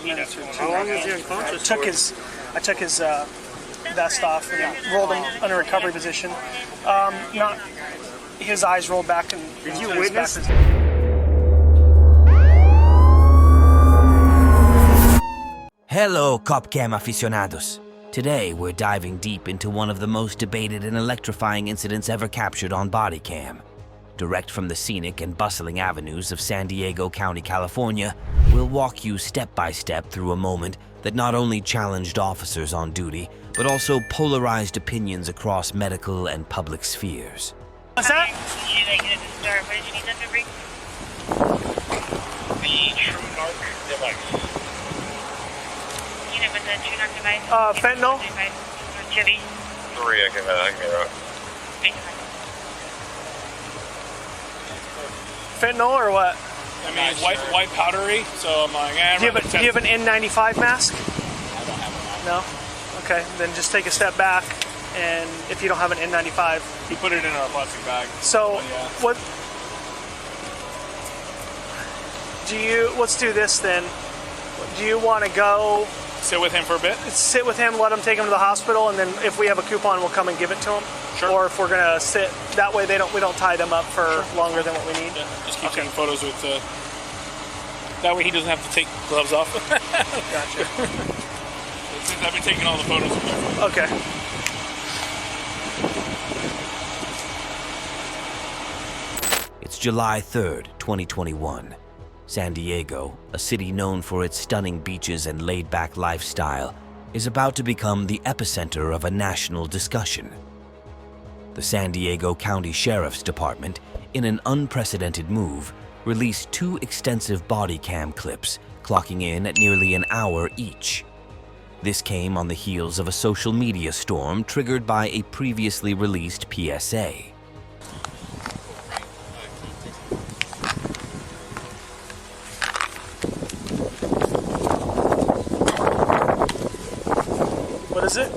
minutes or 2. How long was he unconscious? I took his vest off and rolled him under recovery position. Not his eyes rolled back and. Did you witness? Hello, CopCam aficionados. Today, we're diving deep into one of the most debated and electrifying incidents ever captured on body cam. Direct from the scenic and bustling avenues of San Diego County, California, we'll walk you step by step through a moment that not only challenged officers on duty, but also polarized opinions across medical and public spheres. What's that? What did you need them to bring? The True Narc device. Unit with the True Narc device? Fentanyl? Chili. 3, I can get out. Fentanyl or what? I mean, it's white powdery, so I'm like, Do you have an N95 mask? I don't have one. No? Okay, then just take a step back, and if you don't have an N95. He put it in our plastic bag. So, yeah. Let's do this then. Do you want to go Sit with him for a bit? sit with him, let him take him to the hospital, and then if we have a coupon, we'll come and give it to him? Sure. Or if we're going to sit, that way we don't tie them up for longer than what we need? Yeah, just keep taking photos with, that way he doesn't have to take gloves off. Gotcha. Since I've been taking all the photos with my phone. Okay. It's July 3rd, 2021. San Diego, a city known for its stunning beaches and laid-back lifestyle, is about to become the epicenter of a national discussion. The San Diego County Sheriff's Department, in an unprecedented move, released 2 extensive body cam clips, clocking in at nearly an hour each. This came on the heels of a social media storm triggered by a previously released PSA. What is it?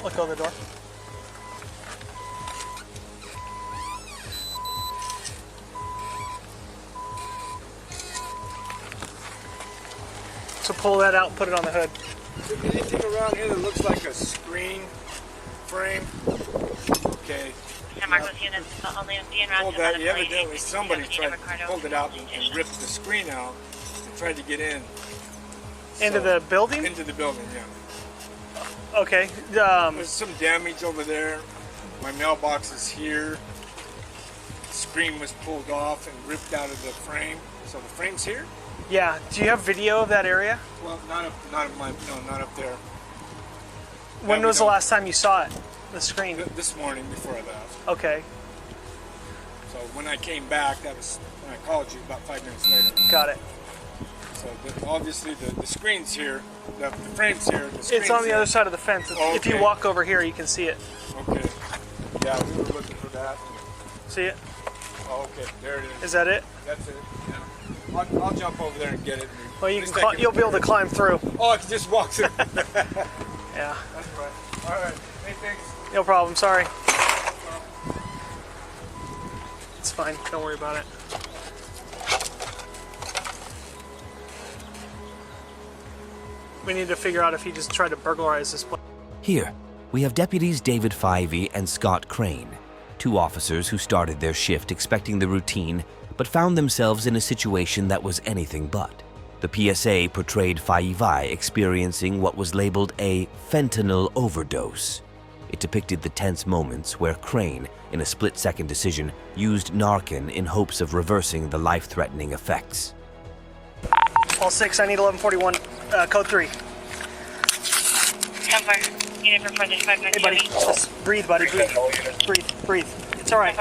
Let go of the door. So pull that out and put it on the hood. Anything around here that looks like a screen frame? Okay. And Marcos units only being around. Hold that. Evidently somebody pulled it out and ripped the screen out and tried to get in. Into the building? Into the building, yeah. Okay. There's some damage over there. My mailbox is here. The screen was pulled off and ripped out of the frame. So the frame's here? Yeah. Do you have video of that area? Well, not up there. When was the last time you saw it? The screen? This morning before I left. Okay. So when I came back, that was when I called you about 5 minutes later. Got it. So obviously the screen's here, the frame's here. It's on the other side of the fence. Oh, If you okay. walk over here, you can see it. Okay. Yeah, we were looking for that. See it? Oh, okay. There it is. Is that it? That's it. Yeah. I'll jump over there and get it. Well, you'll be able to climb through. Oh, I can just walk through. Yeah. That's right. All right. Hey, thanks. No problem. Sorry. It's fine. Don't worry about it. We need to figure out if he just tried to burglarize this place. Here, we have deputies David Fyvie and Scott Crane, 2 officers who started their shift expecting the routine, but found themselves in a situation that was anything but. The PSA portrayed Fyvie experiencing what was labeled a fentanyl overdose. It depicted the tense moments where Crane, in a split-second decision, used Narcan in hopes of reversing the life-threatening effects. All 6, I need 1141, code 3. 10-4. Unit for 435. Hey, buddy. Just breathe, buddy. Breathe. Breathe. It's all right.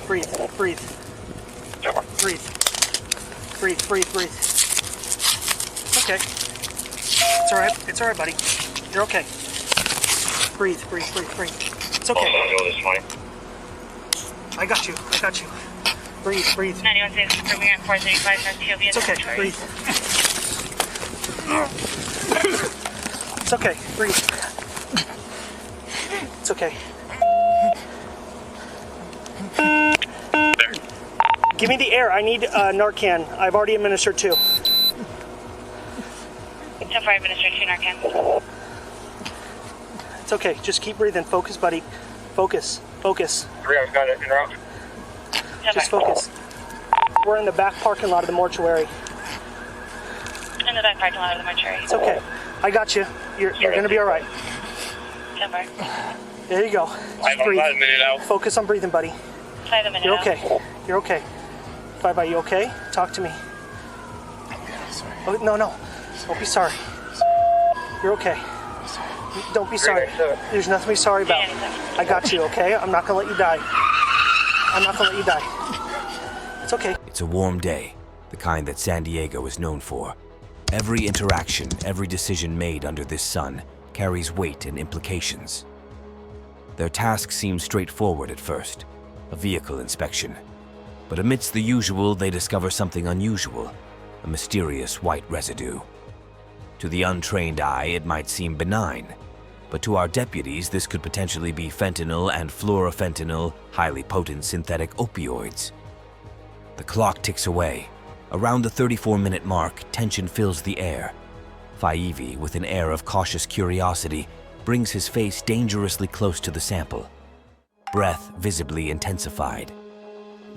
Breathe. Breathe. Breathe. Okay. It's all right. It's all right, buddy. You're okay. Breathe. It's okay. I got you. Breathe. 916 from here at 435. TOV. It's okay. Breathe. It's okay. Breathe. It's okay. Give me the air. I need Narcan. I've already administered 2. So far, administered 2 Narcan. It's okay. Just keep breathing. Focus, buddy. Focus. Focus. 3, I've got it. Interrupt. Just focus. We're in the back parking lot of the mortuary. In the back parking lot of the mortuary. It's okay. I got you. You're going to be all right. So far. There you go. I'm Just breathe. 5 minutes out. Focus on breathing, buddy. 5 minutes You're out. okay. You're okay. Bye-bye. You okay? Talk to me. Oh, no. Don't be sorry. You're okay. Don't be sorry. There's nothing to be sorry about. I got you, okay? I'm not going to let you die. I'm not going to let you die. It's okay. It's a warm day, the kind that San Diego is known for. Every interaction, every decision made under this sun carries weight and implications. Their task seems straightforward at first, a vehicle inspection. But amidst the usual, they discover something unusual, a mysterious white residue. To the untrained eye, it might seem benign, but to our deputies, this could potentially be fentanyl and fluorofentanyl, highly potent synthetic opioids. The clock ticks away. Around the 34-minute mark, tension fills the air. Faivi, with an air of cautious curiosity, brings his face dangerously close to the sample. Breath visibly intensified.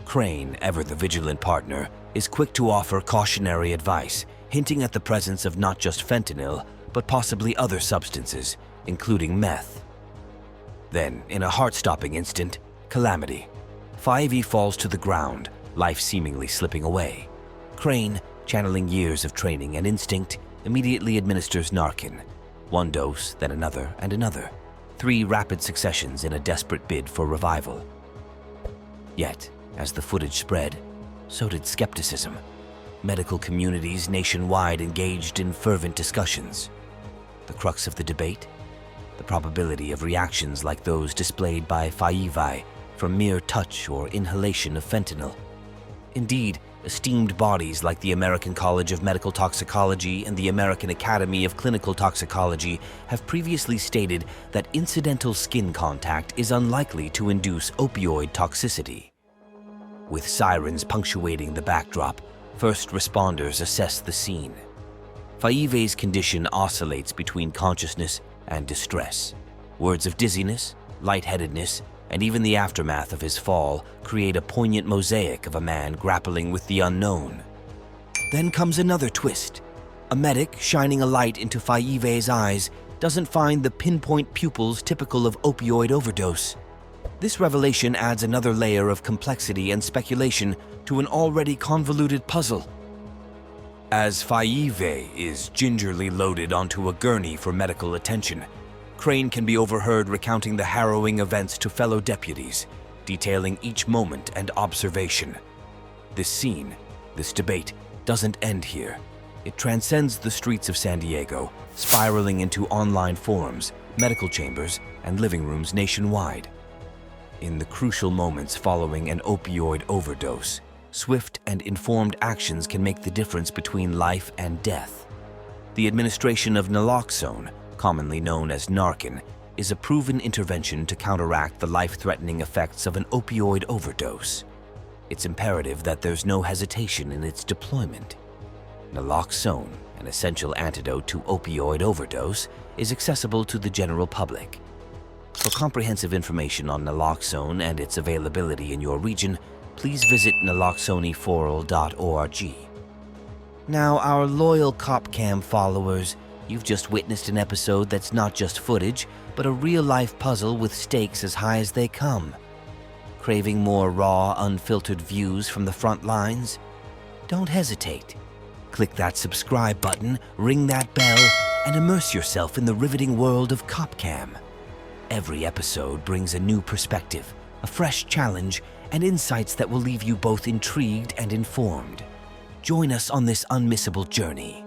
Crane, ever the vigilant partner, is quick to offer cautionary advice, hinting at the presence of not just fentanyl, but possibly other substances, including meth. Then, in a heart-stopping instant, calamity. Faivi falls to the ground, life seemingly slipping away. Crane, channeling years of training and instinct, immediately administers Narcan. 1 dose, then another and another. 3 rapid successions in a desperate bid for revival. Yet, as the footage spread, so did skepticism. Medical communities nationwide engaged in fervent discussions. The crux of the debate? The probability of reactions like those displayed by Faivi from mere touch or inhalation of fentanyl. Indeed, esteemed bodies like the American College of Medical Toxicology and the American Academy of Clinical Toxicology have previously stated that incidental skin contact is unlikely to induce opioid toxicity. With sirens punctuating the backdrop, first responders assess the scene. Faivi's condition oscillates between consciousness and distress. Words of dizziness, lightheadedness, and even the aftermath of his fall create a poignant mosaic of a man grappling with the unknown. Then comes another twist. A medic, shining a light into Faivi's eyes, doesn't find the pinpoint pupils typical of opioid overdose. This revelation adds another layer of complexity and speculation to an already convoluted puzzle. As Faivi is gingerly loaded onto a gurney for medical attention, Crane can be overheard recounting the harrowing events to fellow deputies, detailing each moment and observation. This scene, this debate, doesn't end here. It transcends the streets of San Diego, spiraling into online forums, medical chambers, and living rooms nationwide. In the crucial moments following an opioid overdose, swift and informed actions can make the difference between life and death. The administration of Naloxone, commonly known as Narcan, is a proven intervention to counteract the life-threatening effects of an opioid overdose. It's imperative that there's no hesitation in its deployment. Naloxone, an essential antidote to opioid overdose, is accessible to the general public. For comprehensive information on Naloxone and its availability in your region, please visit naloxoneforal.org. Now, our loyal CopCam followers, you've just witnessed an episode that's not just footage, but a real-life puzzle with stakes as high as they come. Craving more raw, unfiltered views from the front lines? Don't hesitate. Click that subscribe button, ring that bell, and immerse yourself in the riveting world of CopCam. Every episode brings a new perspective, a fresh challenge, and insights that will leave you both intrigued and informed. Join us on this unmissable journey.